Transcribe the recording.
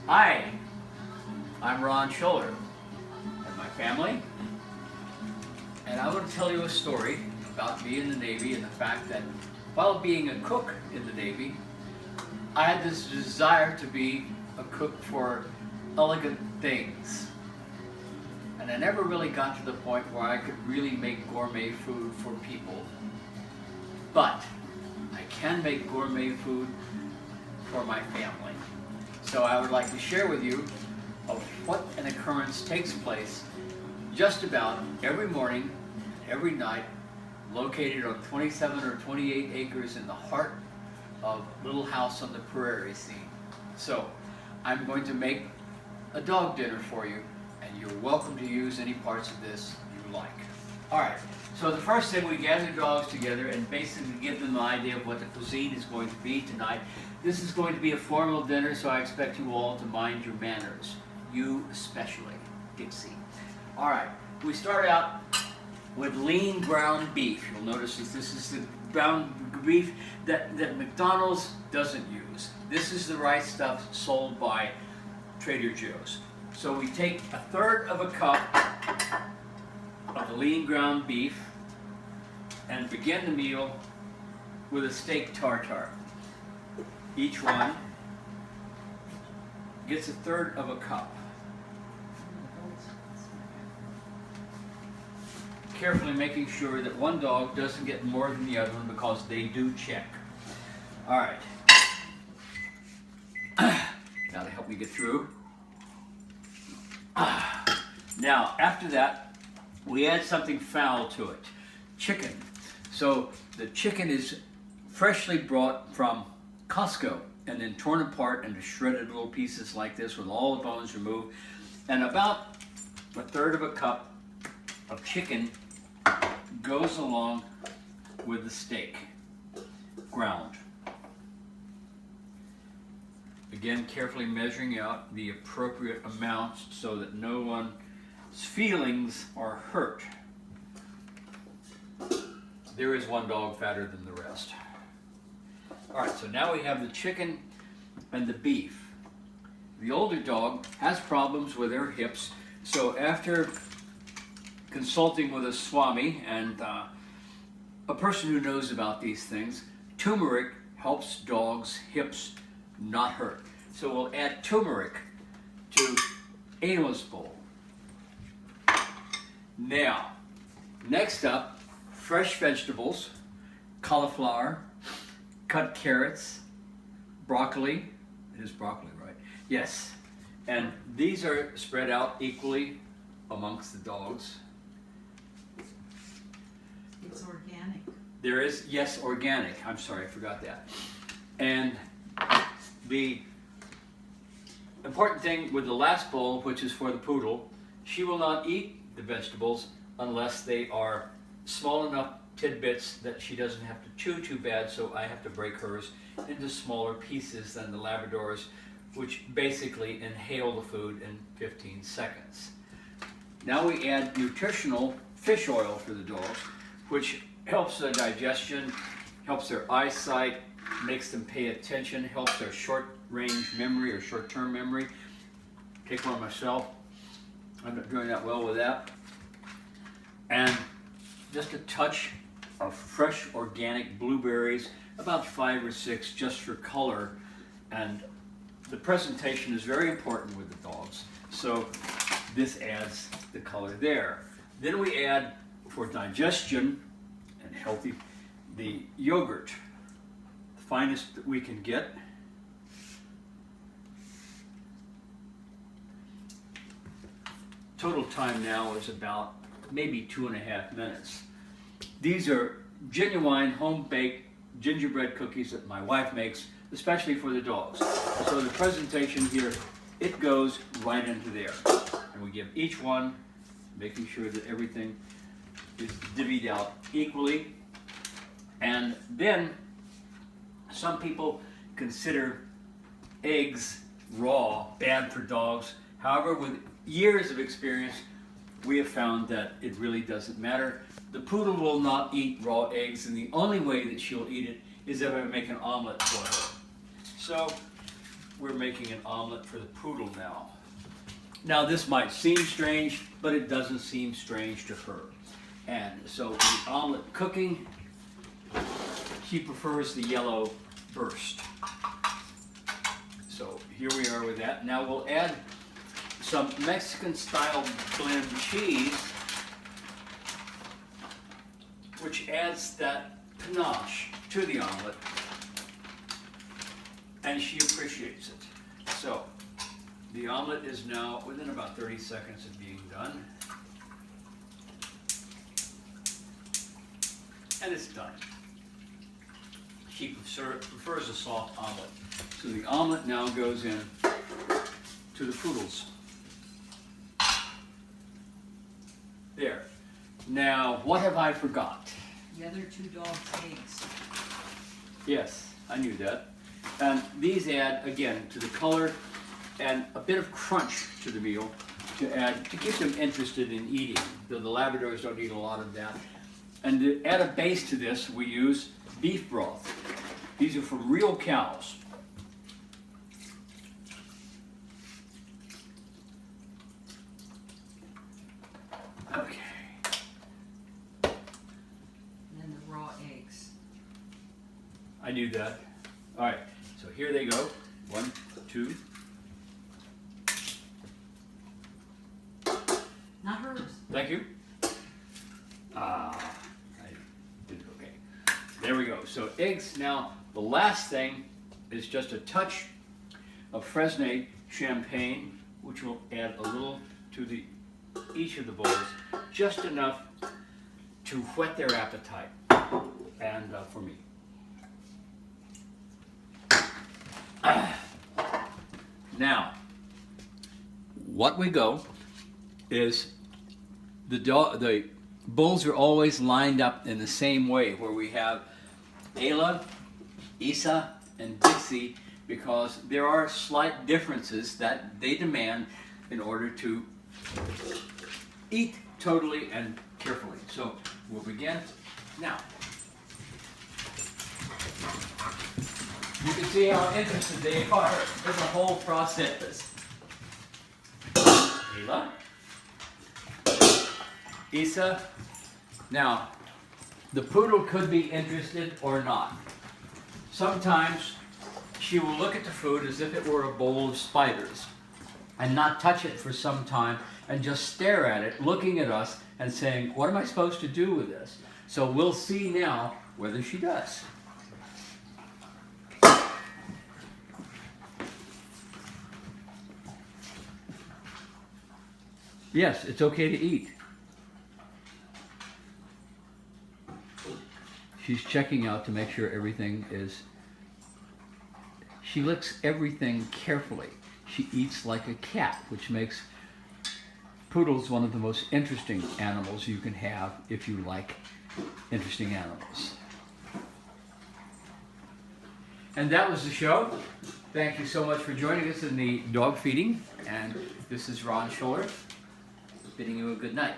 Hi, I'm Ron Scholler and my family, and I want to tell you a story about me in the Navy and the fact that while being a cook in the Navy, I had this desire to be a cook for elegant things. And I never really got to the point where I could really make gourmet food for people. But I can make gourmet food for my family. So I would like to share with you of what an occurrence takes place just about every morning, every night, located on 27 or 28 acres in the heart of Little House on the Prairie scene. So I'm going to make a dog dinner for you, and you're welcome to use any parts of this you like. All right, so the first thing, we gather the dogs together and basically give them an idea of what the cuisine is going to be tonight. This is going to be a formal dinner, so I expect you all to mind your manners. You especially, Dixie. All right, we start out with lean ground beef. You'll notice that this is the ground beef that McDonald's doesn't use. This is the right stuff sold by Trader Joe's. So we take 1/3 of a cup of the lean ground beef and begin the meal with a steak tartare. Each one gets 1/3 of a cup. Carefully making sure that one dog doesn't get more than the other one, because they do check. All right. Now to help me get through. Now, after that, we add something foul to it. Chicken. So the chicken is freshly brought from Costco and then torn apart into shredded little pieces like this with all the bones removed. And about 1/3 of a cup of chicken goes along with the steak, ground. Again, carefully measuring out the appropriate amounts so that no one's feelings are hurt. There is one dog fatter than the rest. All right, so now we have the chicken and the beef. The older dog has problems with her hips, so after consulting with a swami and a person who knows about these things, turmeric helps dogs' hips not hurt. So we'll add turmeric to Ayla's bowl. Now, next up, fresh vegetables, cauliflower, cut carrots, broccoli. It is broccoli, right? Yes. And these are spread out equally amongst the dogs. It's organic. There is, yes, organic. I'm sorry, I forgot that. And the important thing with the last bowl, which is for the poodle, she will not eat the vegetables unless they are small enough tidbits that she doesn't have to chew too bad, so I have to break hers into smaller pieces than the Labradors, which basically inhale the food in 15 seconds. Now we add nutritional fish oil for the dogs, which helps their digestion, helps their eyesight, makes them pay attention, helps their short-range memory or short-term memory. Take one myself. I'm not doing that well with that. And just a touch of fresh organic blueberries, about 5 or 6 just for color. And the presentation is very important with the dogs, so this adds the color there. Then we add, for digestion and healthy, the yogurt, the finest that we can get. Total time now is about maybe 2.5 minutes. These are genuine home-baked gingerbread cookies that my wife makes, especially for the dogs. So the presentation here, it goes right into there. And we give each one, making sure that everything is divvied out equally. And then some people consider eggs raw bad for dogs. However, with years of experience, we have found that it really doesn't matter. The poodle will not eat raw eggs, and the only way that she'll eat it is if I make an omelet for her. So we're making an omelet for the poodle now. Now this might seem strange, but it doesn't seem strange to her. And so the omelet cooking, she prefers the yellow burst. So here we are with that. Now we'll add some Mexican style blend cheese, which adds that panache to the omelet, and she appreciates it. So the omelet is now within about 30 seconds of being done. And it's done. She prefers a soft omelet. So the omelet now goes in to the poodles. There. Now, what have I forgot? The other 2 dogs' eggs. Yes, I knew that. And these add, again, to the color and a bit of crunch to the meal to keep them interested in eating. Though the Labradors don't eat a lot of that. And to add a base to this, we use beef broth. These are from real cows. Okay. And then the raw eggs. I knew that. All right, so here they go. 1, 2. Not hers. Thank you. I did it okay. There we go. So eggs. Now the last thing is just a touch of Fresnay champagne, which will add a little to each of the bowls, just enough to whet their appetite, and for me. Now, what we go is the bowls are always lined up in the same way, where we have Ayla, Isa, and Dixie, because there are slight differences that they demand in order to eat totally and carefully. So we'll begin now. You can see how interested they are in the whole process. Ayla, Isa. Now, the poodle could be interested or not. Sometimes she will look at the food as if it were a bowl of spiders and not touch it for some time and just stare at it, looking at us and saying, what am I supposed to do with this? So we'll see now whether she does. Yes, it's okay to eat. She's checking out to make sure everything is... She licks everything carefully. She eats like a cat, which makes poodles one of the most interesting animals you can have if you like interesting animals. And that was the show. Thank you so much for joining us in the dog feeding. And this is Ron Scholler bidding you a good night.